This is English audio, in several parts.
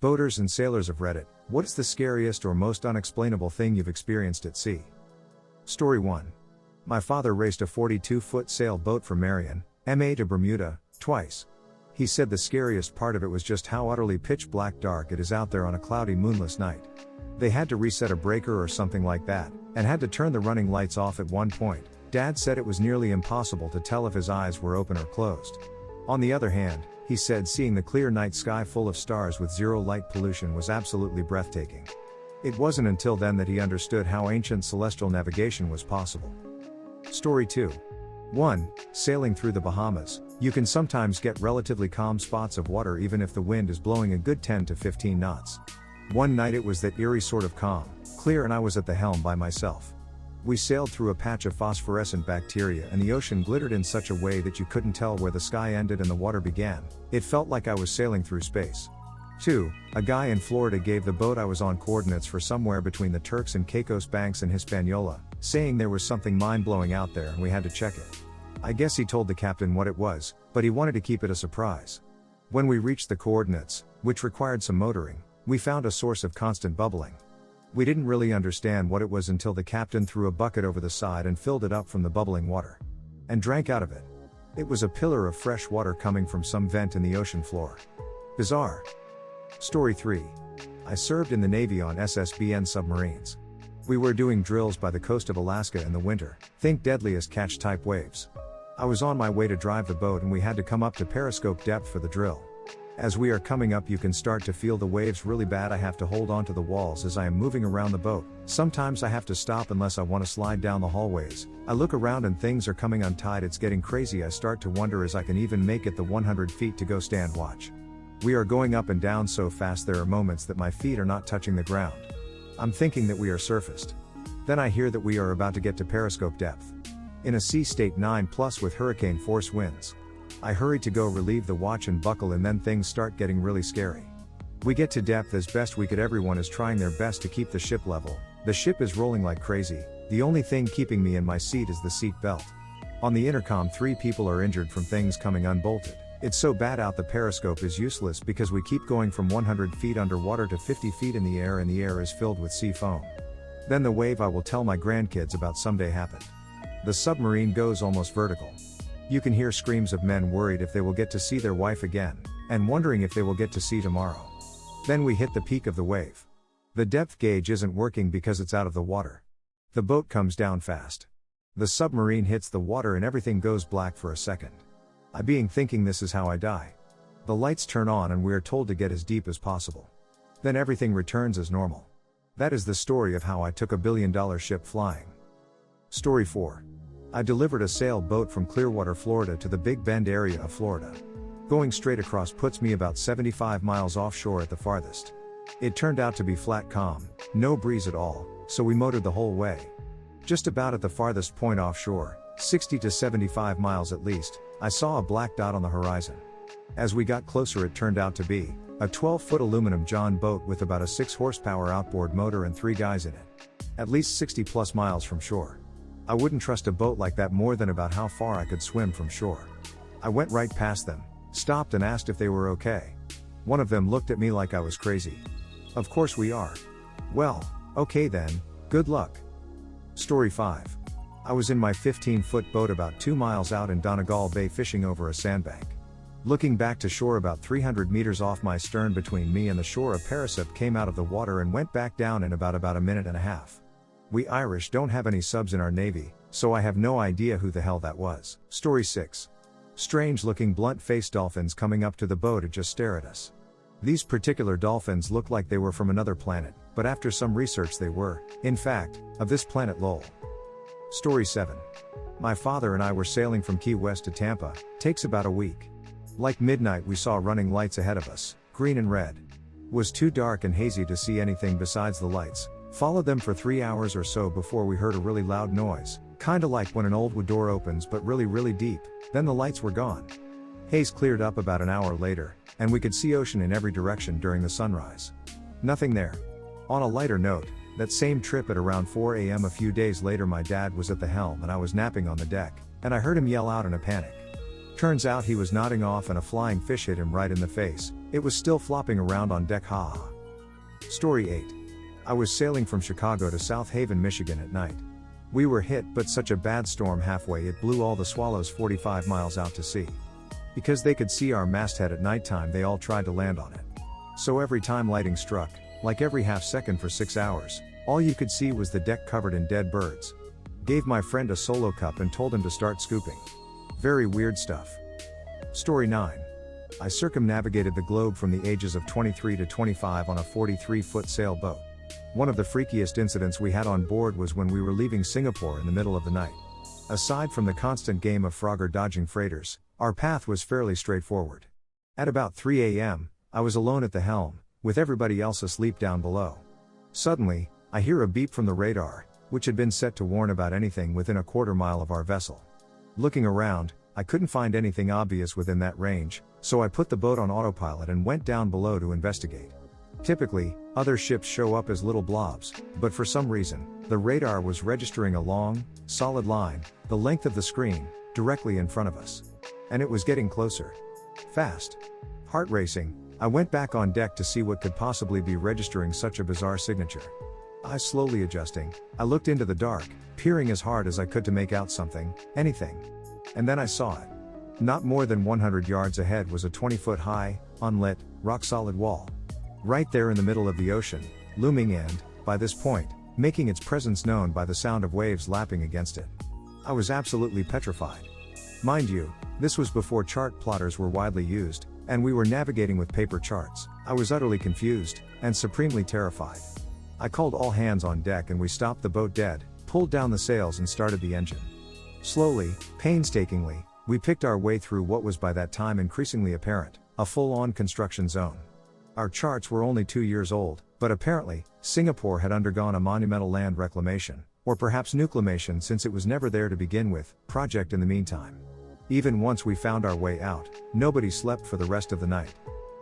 Boaters and sailors have read it. What is the scariest or most unexplainable thing you've experienced at sea? Story 1. My father raced a 42-foot sailboat from Marion, MA to Bermuda, twice. He said the scariest part of it was just how utterly pitch black dark it is out there on a cloudy moonless night. They had to reset a breaker or something like that, and had to turn the running lights off at one point. Dad said it was nearly impossible to tell if his eyes were open or closed. On the other hand, he said seeing the clear night sky full of stars with zero light pollution was absolutely breathtaking. It wasn't until then that he understood how ancient celestial navigation was possible. Story 2. 1. Sailing through the Bahamas. You can sometimes get relatively calm spots of water even if the wind is blowing a good 10 to 15 knots. One night it was that eerie sort of calm, clear, and I was at the helm by myself. We sailed through a patch of phosphorescent bacteria and the ocean glittered in such a way that you couldn't tell where the sky ended and the water began. It felt like I was sailing through space. 2. A guy in Florida gave the boat I was on coordinates for somewhere between the Turks and Caicos Banks and Hispaniola, saying there was something mind-blowing out there and we had to check it. I guess he told the captain what it was, but he wanted to keep it a surprise. When we reached the coordinates, which required some motoring, we found a source of constant bubbling. We didn't really understand what it was until the captain threw a bucket over the side and filled it up from the bubbling water. And drank out of it. It was a pillar of fresh water coming from some vent in the ocean floor. Bizarre. Story 3. I served in the Navy on SSBN submarines. We were doing drills by the coast of Alaska in the winter, think deadliest catch type waves. I was on my way to drive the boat and we had to come up to periscope depth for the drill. As we are coming up you can start to feel the waves really bad. I have to hold on to the walls as I am moving around the boat. Sometimes I have to stop unless I want to slide down the hallways. I look around and things are coming untied. It's getting crazy. I start to wonder as I can even make it the 100 feet to go stand watch. We are going up and down so fast there are moments that my feet are not touching the ground. I'm thinking that we are surfaced. Then I hear that we are about to get to periscope depth. In a sea state 9+ with hurricane force winds. I hurry to go relieve the watch and buckle and then things start getting really scary. We get to depth as best we could. Everyone is trying their best to keep the ship level. The ship is rolling like crazy. The only thing keeping me in my seat is the seat belt. On the intercom 3 people are injured from things coming unbolted. It's so bad out the periscope is useless because we keep going from 100 feet underwater to 50 feet in the air and the air is filled with sea foam. Then the wave I will tell my grandkids about someday happened. The submarine goes almost vertical. You can hear screams of men worried if they will get to see their wife again, and wondering if they will get to see tomorrow. Then we hit the peak of the wave. The depth gauge isn't working because it's out of the water. The boat comes down fast. The submarine hits the water and everything goes black for a second. I being thinking this is how I die. The lights turn on and we are told to get as deep as possible. Then everything returns as normal. That is the story of how I took a billion-dollar ship flying. Story 4. I delivered a sailboat from Clearwater, Florida to the Big Bend area of Florida. Going straight across puts me about 75 miles offshore at the farthest. It turned out to be flat calm, no breeze at all, so we motored the whole way. Just about at the farthest point offshore, 60 to 75 miles at least, I saw a black dot on the horizon. As we got closer it turned out to be a 12-foot aluminum John boat with about a 6-horsepower outboard motor and 3 guys in it. At least 60+ miles from shore. I wouldn't trust a boat like that more than about how far I could swim from shore. I went right past them, stopped and asked if they were okay. One of them looked at me like I was crazy. Of course we are. Well, okay then, good luck. Story 5. I was in my 15-foot boat about 2 miles out in Donegal Bay fishing over a sandbank. Looking back to shore about 300 meters off my stern between me and the shore, a parasub came out of the water and went back down in about a minute and a half. We Irish don't have any subs in our Navy, so I have no idea who the hell that was. Story 6. Strange looking blunt-faced dolphins coming up to the boat to just stare at us. These particular dolphins looked like they were from another planet, but after some research they were, in fact, of this planet lol. Story 7. My father and I were sailing from Key West to Tampa, takes about a week. Like midnight we saw running lights ahead of us, green and red. Was too dark and hazy to see anything besides the lights. Followed them for 3 hours or so before we heard a really loud noise, kinda like when an old wood door opens but really deep, then the lights were gone. Haze cleared up about an hour later, and we could see ocean in every direction during the sunrise. Nothing there. On a lighter note, that same trip at around 4 a.m. a few days later my dad was at the helm and I was napping on the deck, and I heard him yell out in a panic. Turns out he was nodding off and a flying fish hit him right in the face. It was still flopping around on deck, haha. Story 8. I was sailing from Chicago to South Haven, Michigan at night. We were hit but such a bad storm halfway it blew all the swallows 45 miles out to sea. Because they could see our masthead at nighttime, they all tried to land on it. So every time lightning struck, like every half second for 6 hours, all you could see was the deck covered in dead birds. Gave my friend a solo cup and told him to start scooping. Very weird stuff. Story 9. I circumnavigated the globe from the ages of 23 to 25 on a 43-foot sailboat. One of the freakiest incidents we had on board was when we were leaving Singapore in the middle of the night. Aside from the constant game of Frogger dodging freighters, our path was fairly straightforward. At about 3 a.m., I was alone at the helm, with everybody else asleep down below. Suddenly, I hear a beep from the radar, which had been set to warn about anything within a quarter mile of our vessel. Looking around, I couldn't find anything obvious within that range, so I put the boat on autopilot and went down below to investigate. Typically, other ships show up as little blobs, but for some reason, the radar was registering a long, solid line, the length of the screen, directly in front of us. And it was getting closer. Fast. Heart racing, I went back on deck to see what could possibly be registering such a bizarre signature. Eyes slowly adjusting, I looked into the dark, peering as hard as I could to make out something, anything. And then I saw it. Not more than 100 yards ahead was a 20-foot high, unlit, rock-solid wall. Right there in the middle of the ocean, looming and, by this point, making its presence known by the sound of waves lapping against it. I was absolutely petrified. Mind you, this was before chart plotters were widely used, and we were navigating with paper charts. I was utterly confused, and supremely terrified. I called all hands on deck and we stopped the boat dead, pulled down the sails and started the engine. Slowly, painstakingly, we picked our way through what was by that time increasingly apparent, a full-on construction zone. Our charts were only 2 years old, but apparently, Singapore had undergone a monumental land reclamation, or perhaps nuclamation since it was never there to begin with, project in the meantime. Even once we found our way out, nobody slept for the rest of the night.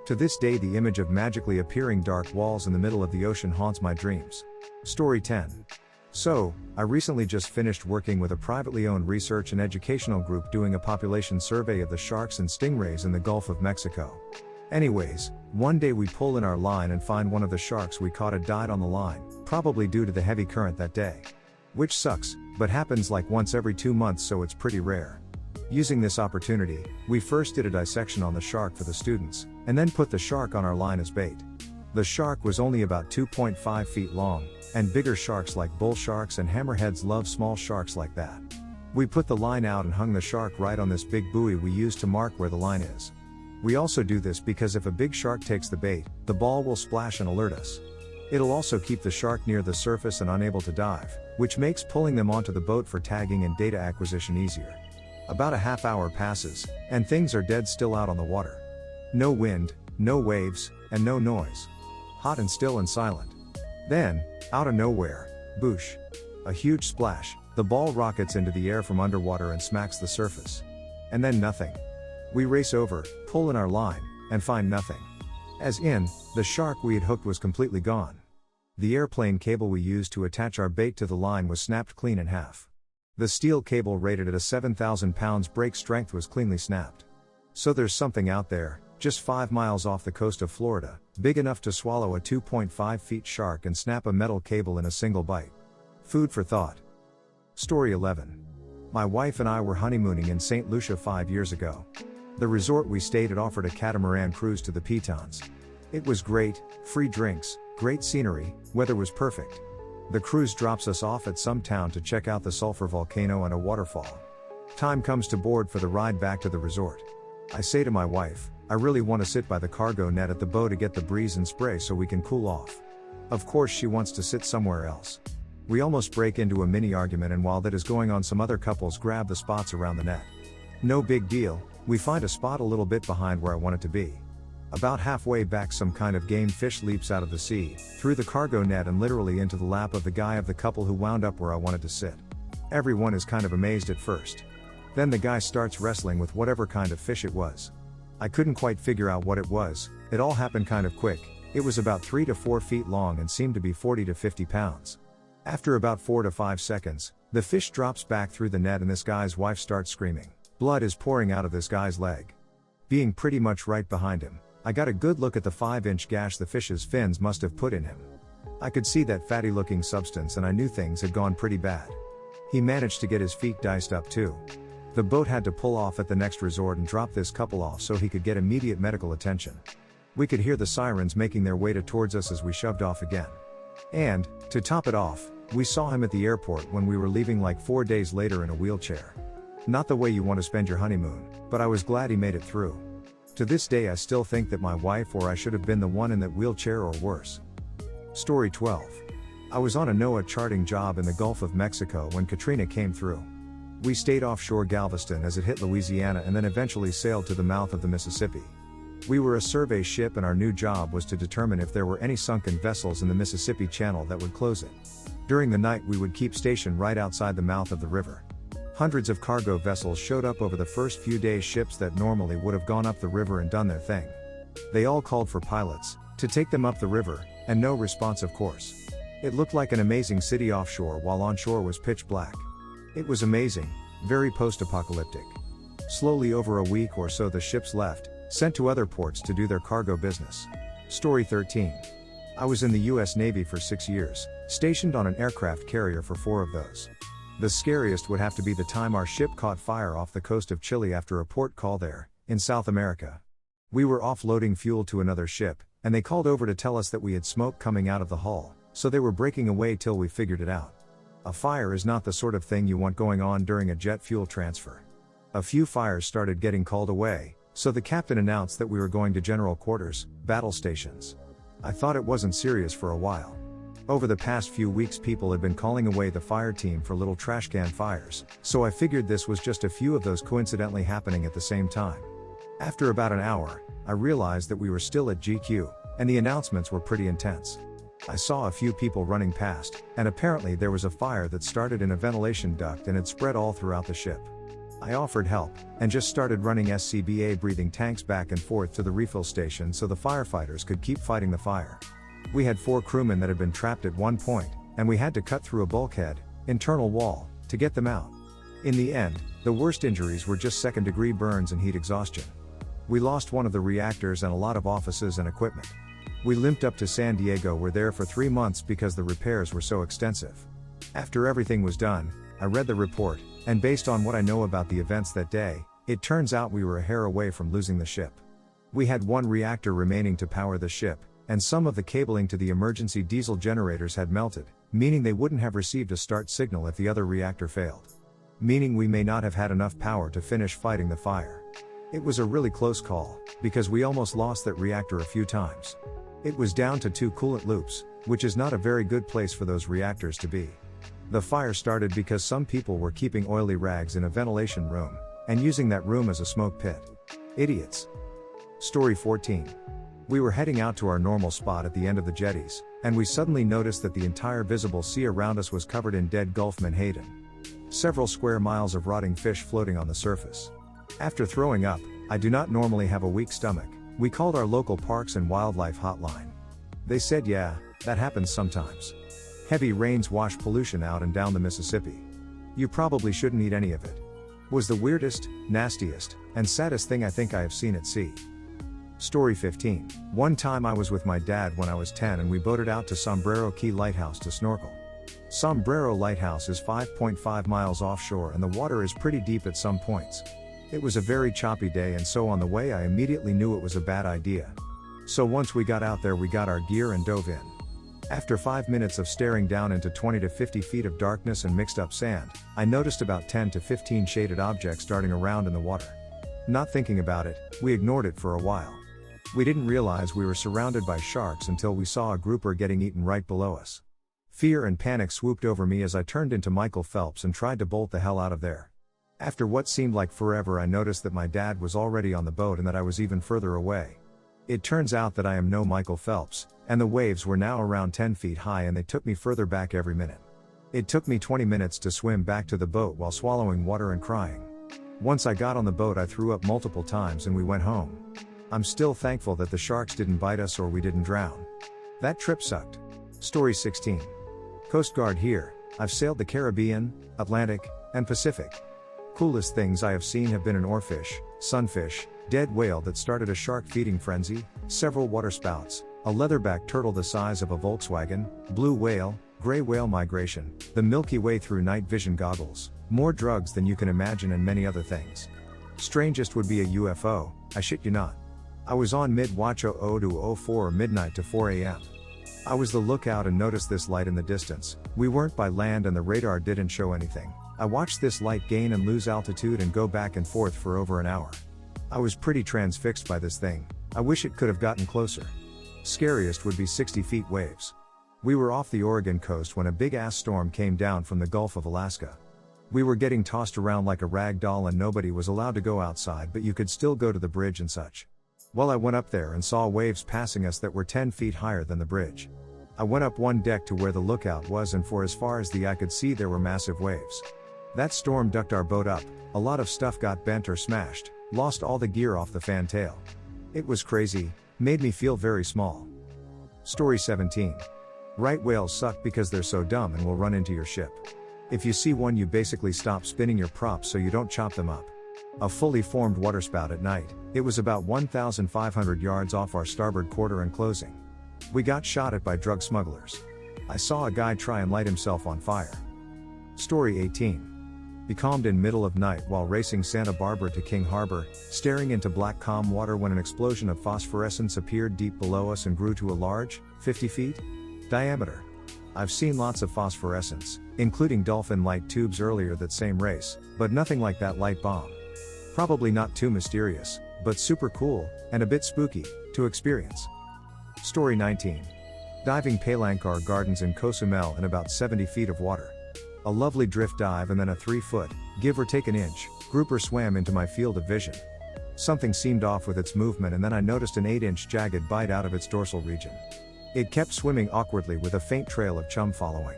To this day the image of magically appearing dark walls in the middle of the ocean haunts my dreams. Story 10. So, I recently just finished working with a privately owned research and educational group doing a population survey of the sharks and stingrays in the Gulf of Mexico. Anyways, one day we pull in our line and find one of the sharks we caught had died on the line, probably due to the heavy current that day. Which sucks, but happens like once every 2 months, so it's pretty rare. Using this opportunity, we first did a dissection on the shark for the students, and then put the shark on our line as bait. The shark was only about 2.5 feet long, and bigger sharks like bull sharks and hammerheads love small sharks like that. We put the line out and hung the shark right on this big buoy we used to mark where the line is. We also do this because if a big shark takes the bait, the ball will splash and alert us. It'll also keep the shark near the surface and unable to dive, which makes pulling them onto the boat for tagging and data acquisition easier. About a half hour passes, and things are dead still out on the water. No wind, no waves, and no noise. Hot and still and silent. Then, out of nowhere, boosh. A huge splash, the ball rockets into the air from underwater and smacks the surface. And then nothing. We race over, pull in our line, and find nothing. As in, the shark we had hooked was completely gone. The airplane cable we used to attach our bait to the line was snapped clean in half. The steel cable rated at a 7,000 pounds break strength was cleanly snapped. So there's something out there, just 5 miles off the coast of Florida, big enough to swallow a 2.5 feet shark and snap a metal cable in a single bite. Food for thought. Story 11. My wife and I were honeymooning in St. Lucia 5 years ago. The resort we stayed at offered a catamaran cruise to the Pitons. It was great, free drinks, great scenery, weather was perfect. The cruise drops us off at some town to check out the sulfur volcano and a waterfall. Time comes to board for the ride back to the resort. I say to my wife, I really want to sit by the cargo net at the bow to get the breeze and spray so we can cool off. Of course she wants to sit somewhere else. We almost break into a mini argument, and while that is going on some other couples grab the spots around the net. No big deal, we find a spot a little bit behind where I want it to be. About halfway back some kind of game fish leaps out of the sea, through the cargo net and literally into the lap of the guy of the couple who wound up where I wanted to sit. Everyone is kind of amazed at first. Then the guy starts wrestling with whatever kind of fish it was. I couldn't quite figure out what it was, it all happened kind of quick. It was about 3 to 4 feet long and seemed to be 40 to 50 pounds. After about 4 to 5 seconds, the fish drops back through the net and this guy's wife starts screaming, Blood is pouring out of this guy's leg. Being pretty much right behind him, I got a good look at the 5-inch gash the fish's fins must have put in him. I could see that fatty looking substance and I knew things had gone pretty bad. He managed to get his feet diced up too. The boat had to pull off at the next resort and drop this couple off so he could get immediate medical attention. We could hear the sirens making their way towards us as we shoved off again. And, to top it off, we saw him at the airport when we were leaving like 4 days later in a wheelchair. Not the way you want to spend your honeymoon, but I was glad he made it through. To this day I still think that my wife or I should have been the one in that wheelchair or worse. Story 12. I was on a NOAA charting job in the Gulf of Mexico when Katrina came through. We stayed offshore Galveston as it hit Louisiana and then eventually sailed to the mouth of the Mississippi. We were a survey ship and our new job was to determine if there were any sunken vessels in the Mississippi Channel that would close it. During the night we would keep station right outside the mouth of the river. Hundreds of cargo vessels showed up over the first few days, ships that normally would have gone up the river and done their thing. They all called for pilots to take them up the river, and no response of course. It looked like an amazing city offshore while onshore was pitch black. It was amazing, very post-apocalyptic. Slowly over a week or so the ships left, sent to other ports to do their cargo business. Story 13. I was in the US Navy for 6 years, stationed on an aircraft carrier for 4 of those. The scariest would have to be the time our ship caught fire off the coast of Chile after a port call there, in South America. We were offloading fuel to another ship, and they called over to tell us that we had smoke coming out of the hull, so they were breaking away till we figured it out. A fire is not the sort of thing you want going on during a jet fuel transfer. A few fires started getting called away, so the captain announced that we were going to general quarters, battle stations. I thought it wasn't serious for a while. Over the past few weeks people had been calling away the fire team for little trash can fires, so I figured this was just a few of those coincidentally happening at the same time. After about an hour, I realized that we were still at GQ, and the announcements were pretty intense. I saw a few people running past, and apparently there was a fire that started in a ventilation duct and had spread all throughout the ship. I offered help, and just started running SCBA breathing tanks back and forth to the refill station so the firefighters could keep fighting the fire. We had 4 crewmen that had been trapped at one point, and we had to cut through a bulkhead, internal wall, to get them out. In the end, the worst injuries were just second-degree burns and heat exhaustion. We lost one of the reactors and a lot of offices and equipment. We limped up to San Diego, were there for 3 months because the repairs were so extensive. After everything was done, I read the report, and based on what I know about the events that day, it turns out we were a hair away from losing the ship. We had 1 reactor remaining to power the ship, and some of the cabling to the emergency diesel generators had melted, meaning they wouldn't have received a start signal if the other reactor failed. Meaning we may not have had enough power to finish fighting the fire. It was a really close call, because we almost lost that reactor a few times. It was down to 2 coolant loops, which is not a very good place for those reactors to be. The fire started because some people were keeping oily rags in a ventilation room, and using that room as a smoke pit. Idiots. Story 14. We were heading out to our normal spot at the end of the jetties, and we suddenly noticed that the entire visible sea around us was covered in dead Gulf menhaden. Several square miles of rotting fish floating on the surface. After throwing up, I do not normally have a weak stomach. We called our local parks and wildlife hotline. They said yeah, that happens sometimes. Heavy rains wash pollution out and down the Mississippi. You probably shouldn't eat any of it. Was the weirdest, nastiest, and saddest thing I think I have seen at sea. Story 15. One time I was with my dad when I was 10 and we boated out to Sombrero Key Lighthouse to snorkel. Sombrero Lighthouse is 5.5 miles offshore and the water is pretty deep at some points. It was a very choppy day and so on the way I immediately knew it was a bad idea. So once we got out there we got our gear and dove in. After 5 minutes of staring down into 20 to 50 feet of darkness and mixed up sand, I noticed about 10 to 15 shaded objects darting around in the water. Not thinking about it, we ignored it for a while. We didn't realize we were surrounded by sharks until we saw a grouper getting eaten right below us. Fear and panic swooped over me as I turned into Michael Phelps and tried to bolt the hell out of there. After what seemed like forever I noticed that my dad was already on the boat and that I was even further away. It turns out that I am no Michael Phelps, and the waves were now around 10 feet high and they took me further back every minute. It took me 20 minutes to swim back to the boat while swallowing water and crying. Once I got on the boat I threw up multiple times and we went home. I'm still thankful that the sharks didn't bite us or we didn't drown. That trip sucked. Story 16. Coast Guard here, I've sailed the Caribbean, Atlantic, and Pacific. Coolest things I have seen have been an oarfish, sunfish, dead whale that started a shark feeding frenzy, several waterspouts, a leatherback turtle the size of a Volkswagen, blue whale, gray whale migration, the Milky Way through night vision goggles, more drugs than you can imagine and many other things. Strangest would be a UFO, I shit you not. I was on mid-watch 00 to 04 or midnight to 4 am. I was the lookout and noticed this light in the distance. We weren't by land and the radar didn't show anything. I watched this light gain and lose altitude and go back and forth for over an hour. I was pretty transfixed by this thing. I wish it could have gotten closer. Scariest would be 60 feet waves. We were off the Oregon coast when a big ass storm came down from the Gulf of Alaska. We were getting tossed around like a rag doll and nobody was allowed to go outside, but you could still go to the bridge and such. Well, I went up there and saw waves passing us that were 10 feet higher than the bridge. I went up one deck to where the lookout was, and for as far as the eye could see there were massive waves. That storm ducked our boat up, a lot of stuff got bent or smashed, lost all the gear off the fantail. It was crazy, made me feel very small. Story 17. Right whales suck because they're so dumb and will run into your ship. If you see one, you basically stop spinning your props so you don't chop them up. A fully formed waterspout at night, it was about 1,500 yards off our starboard quarter and closing. We got shot at by drug smugglers. I saw a guy try and light himself on fire. Story 18. Becalmed in middle of night while racing Santa Barbara to King Harbor, staring into black calm water when an explosion of phosphorescence appeared deep below us and grew to a large, 50 feet diameter. I've seen lots of phosphorescence, including dolphin light tubes earlier that same race, but nothing like that light bomb. Probably not too mysterious, but super cool, and a bit spooky, to experience. Story 19. Diving Palankar Gardens in Cozumel in about 70 feet of water. A lovely drift dive and then a 3-foot, give or take an inch, grouper swam into my field of vision. Something seemed off with its movement and then I noticed an 8-inch jagged bite out of its dorsal region. It kept swimming awkwardly with a faint trail of chum following.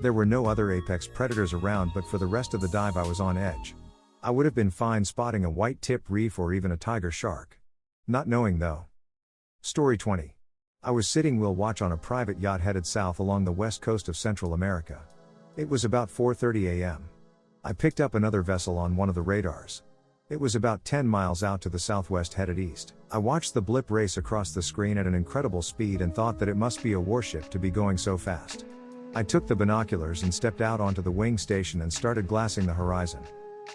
There were no other apex predators around, but for the rest of the dive I was on edge. I would have been fine spotting a white tip reef or even a tiger shark. Not knowing though. Story 20. I was sitting wheel watch on a private yacht headed south along the west coast of Central America. It was about 4:30 am. I picked up another vessel on one of the radars. It was about 10 miles out to the southwest headed east. I watched the blip race across the screen at an incredible speed and thought that it must be a warship to be going so fast. I took the binoculars and stepped out onto the wing station and started glassing the horizon.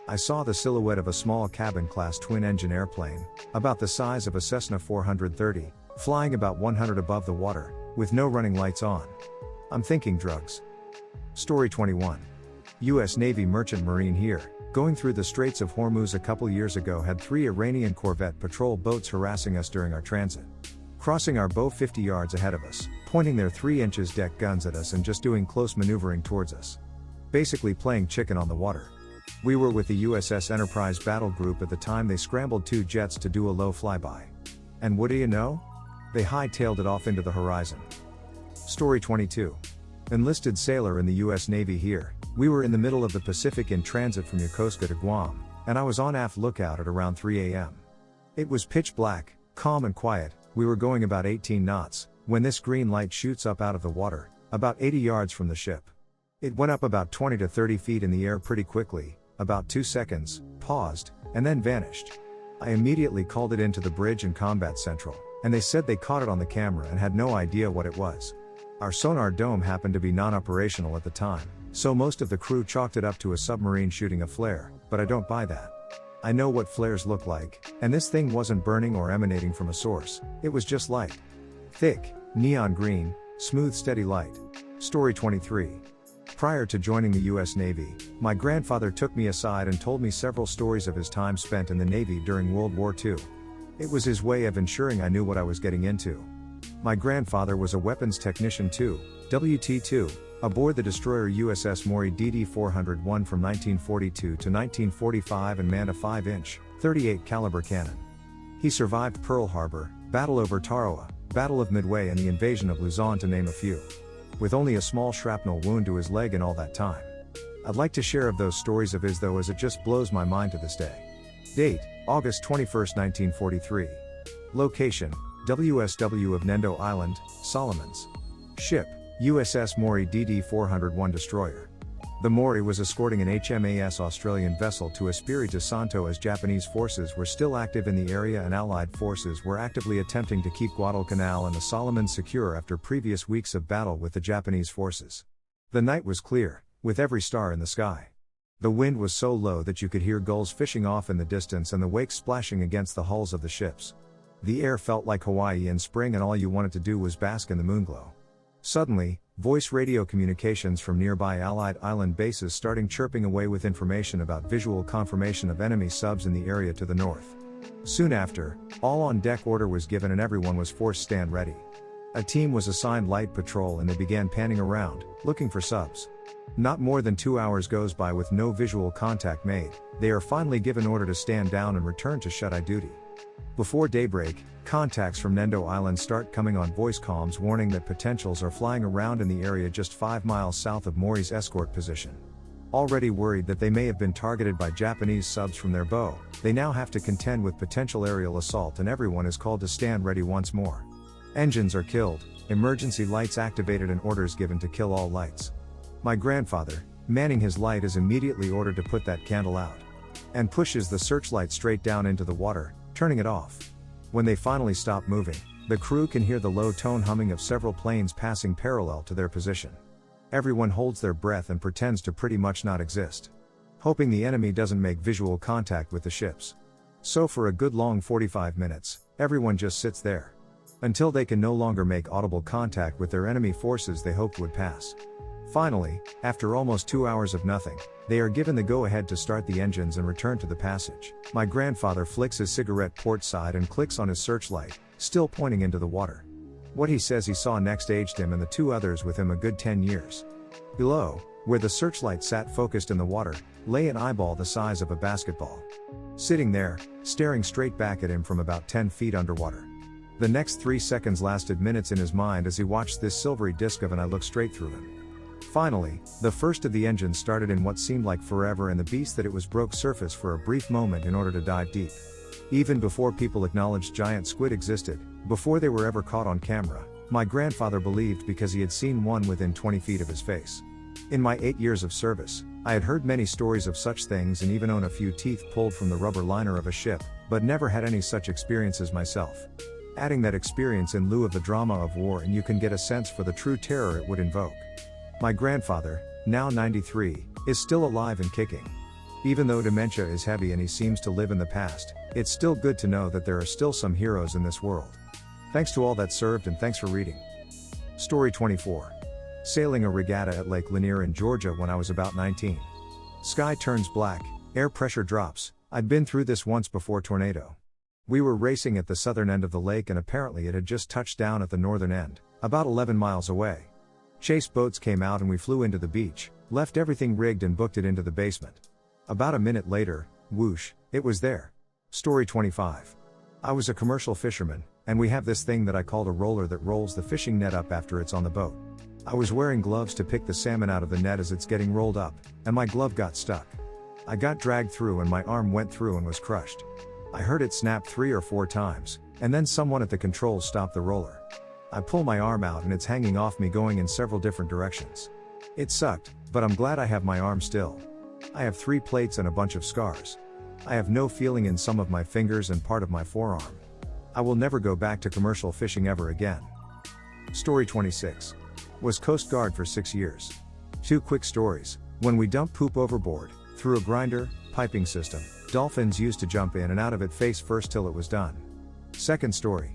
I saw the silhouette of a small cabin-class twin-engine airplane, about the size of a Cessna 430, flying about 100 above the water, with no running lights on. I'm thinking drugs. Story 21. U.S. Navy Merchant Marine here, going through the Straits of Hormuz a couple years ago, had 3 Iranian Corvette patrol boats harassing us during our transit. Crossing our bow 50 yards ahead of us, pointing their 3-inch deck guns at us and just doing close maneuvering towards us. Basically playing chicken on the water. We were with the USS Enterprise battle group at the time. They scrambled 2 jets to do a low flyby. And what do you know? They hightailed it off into the horizon. Story 22. Enlisted sailor in the US Navy here. We were in the middle of the Pacific in transit from Yokosuka to Guam, and I was on aft lookout at around 3 am. It was pitch black, calm and quiet. We were going about 18 knots, when this green light shoots up out of the water, about 80 yards from the ship. It went up about 20 to 30 feet in the air pretty quickly, about 2 seconds, paused, and then vanished. I immediately called it into the bridge and combat central, and they said they caught it on the camera and had no idea what it was. Our sonar dome happened to be non-operational at the time, so most of the crew chalked it up to a submarine shooting a flare, but I don't buy that. I know what flares look like, and this thing wasn't burning or emanating from a source, it was just light. Thick, neon green, smooth steady light. Story 23. Prior to joining the US Navy, my grandfather took me aside and told me several stories of his time spent in the Navy during World War II. It was his way of ensuring I knew what I was getting into. My grandfather was a weapons technician too, WT2, aboard the destroyer USS Maury DD-401 from 1942 to 1945 and manned a 5-inch, 38 caliber cannon. He survived Pearl Harbor, Battle over Tarawa, Battle of Midway and the invasion of Luzon to name a few. With only a small shrapnel wound to his leg in all that time. I'd like to share of those stories of his though, as it just blows my mind to this day. Date, August 21, 1943. Location, WSW of Nendo Island, Solomons. Ship, USS Maury DD-401 destroyer. The Mori was escorting an HMAS Australian vessel to Espiritu Santo as Japanese forces were still active in the area and Allied forces were actively attempting to keep Guadalcanal and the Solomons secure after previous weeks of battle with the Japanese forces. The night was clear, with every star in the sky. The wind was so low that you could hear gulls fishing off in the distance and the wakes splashing against the hulls of the ships. The air felt like Hawaii in spring and all you wanted to do was bask in the moonglow. Suddenly, voice radio communications from nearby Allied island bases started chirping away with information about visual confirmation of enemy subs in the area to the north. Soon after, all on deck order was given and everyone was forced stand ready. A team was assigned light patrol and they began panning around, looking for subs. Not more than 2 hours goes by with no visual contact made, they are finally given order to stand down and return to shut-eye duty. Before daybreak, contacts from Nendo Island start coming on voice comms warning that potentials are flying around in the area just 5 miles south of Mori's escort position. Already worried that they may have been targeted by Japanese subs from their bow, they now have to contend with potential aerial assault and everyone is called to stand ready once more. Engines are killed, emergency lights activated and orders given to kill all lights. My grandfather, manning his light, is immediately ordered to put that candle out. And pushes the searchlight straight down into the water, turning it off. When they finally stop moving, the crew can hear the low tone humming of several planes passing parallel to their position. Everyone holds their breath and pretends to pretty much not exist, hoping the enemy doesn't make visual contact with the ships. So for a good long 45 minutes, everyone just sits there. Until they can no longer make audible contact with their enemy forces they hoped would pass. Finally, after almost 2 hours of nothing, they are given the go-ahead to start the engines and return to the passage. My grandfather flicks his cigarette port side and clicks on his searchlight, still pointing into the water. What he says he saw next aged him and the 2 others with him a good 10 years. Below, where the searchlight sat focused in the water, lay an eyeball the size of a basketball. Sitting there, staring straight back at him from about 10 feet underwater. The next 3 seconds lasted minutes in his mind as he watched this silvery disk of an eye look straight through him. Finally, the first of the engines started in what seemed like forever and the beast that it was broke surface for a brief moment in order to dive deep. Even before people acknowledged giant squid existed, before they were ever caught on camera, my grandfather believed because he had seen one within 20 feet of his face. In my 8 years of service, I had heard many stories of such things and even owned a few teeth pulled from the rubber liner of a ship, but never had any such experiences myself. Adding that experience in lieu of the drama of war and you can get a sense for the true terror it would invoke. My grandfather, now 93, is still alive and kicking. Even though dementia is heavy and he seems to live in the past, it's still good to know that there are still some heroes in this world. Thanks to all that served and thanks for reading. Story 24. Sailing a regatta at Lake Lanier in Georgia when I was about 19. Sky turns black, air pressure drops. I'd been through this once before. Tornado. We were racing at the southern end of the lake and apparently it had just touched down at the northern end, about 11 miles away. Chase boats came out and we flew into the beach, left everything rigged and booked it into the basement. About a minute later, whoosh, it was there. Story 25. I was a commercial fisherman, and we have this thing that I called a roller that rolls the fishing net up after it's on the boat. I was wearing gloves to pick the salmon out of the net as it's getting rolled up, and my glove got stuck. I got dragged through and my arm went through and was crushed. I heard it snap 3 or 4 times, and then someone at the controls stopped the roller. I pull my arm out and it's hanging off me going in several different directions. It sucked, but I'm glad I have my arm still. I have 3 plates and a bunch of scars. I have no feeling in some of my fingers and part of my forearm. I will never go back to commercial fishing ever again. Story 26. Was Coast Guard for 6 years. 2 quick stories. When we dumped poop overboard, through a grinder, piping system, dolphins used to jump in and out of it face first till it was done. Second story.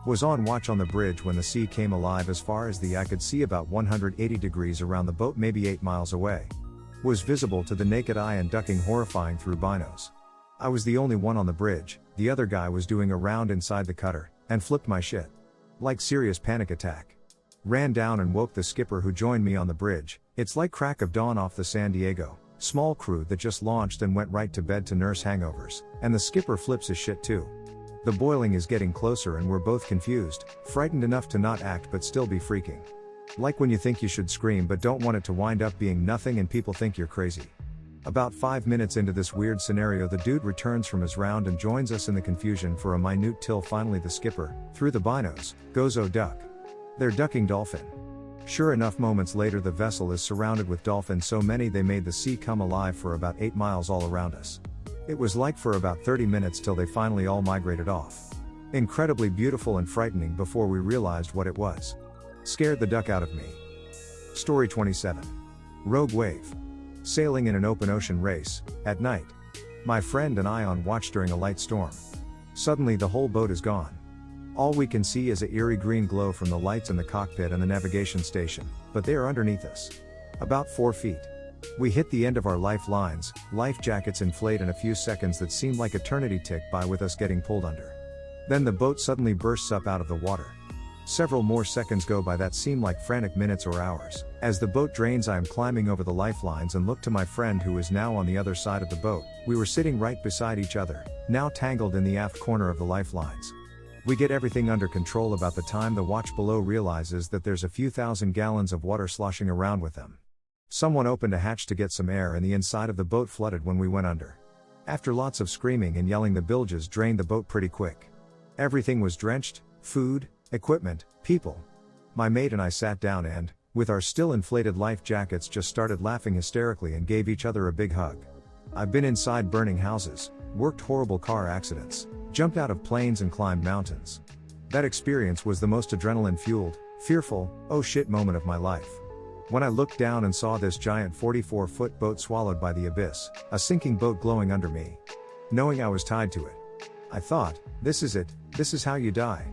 Was on watch on the bridge when the sea came alive as far as the eye could see about 180 degrees around the boat, maybe 8 miles away. Was visible to the naked eye and ducking horrifying through binos. I was the only one on the bridge, the other guy was doing a round inside the cutter, and flipped my shit. Like serious panic attack. Ran down and woke the skipper who joined me on the bridge. It's like crack of dawn off the San Diego, small crew that just launched and went right to bed to nurse hangovers, and the skipper flips his shit too. The boiling is getting closer and we're both confused, frightened enough to not act but still be freaking. Like when you think you should scream but don't want it to wind up being nothing and people think you're crazy. About 5 minutes into this weird scenario the dude returns from his round and joins us in the confusion for a minute till finally the skipper, through the binos, goes "Oh duck. They're ducking dolphin." Sure enough, moments later the vessel is surrounded with dolphins, so many they made the sea come alive for about 8 miles all around us. It was like for about 30 minutes till they finally all migrated off. Incredibly beautiful and frightening before we realized what it was. Scared the duck out of me. Story 27. Rogue wave. Sailing in an open ocean race, at night. My friend and I on watch during a light storm. Suddenly the whole boat is gone. All we can see is a eerie green glow from the lights in the cockpit and the navigation station, but they are underneath us. About 4 feet. We hit the end of our lifelines, life jackets inflate, and a few seconds that seemed like eternity tick by with us getting pulled under. Then the boat suddenly bursts up out of the water. Several more seconds go by that seem like frantic minutes or hours. As the boat drains, I am climbing over the lifelines and look to my friend who is now on the other side of the boat. We were sitting right beside each other, now tangled in the aft corner of the lifelines. We get everything under control. About the time the watch below realizes that there's a few thousand gallons of water sloshing around with them. Someone opened a hatch to get some air and the inside of the boat flooded when we went under. After lots of screaming and yelling, the bilges drained the boat pretty quick. Everything was drenched: food, equipment, people. My mate and I sat down and, with our still inflated life jackets, just started laughing hysterically and gave each other a big hug. I've been inside burning houses, worked horrible car accidents, jumped out of planes and climbed mountains. That experience was the most adrenaline-fueled, fearful, oh shit moment of my life. When I looked down and saw this giant 44-foot boat swallowed by the abyss, a sinking boat glowing under me. Knowing I was tied to it. I thought, this is it, this is how you die.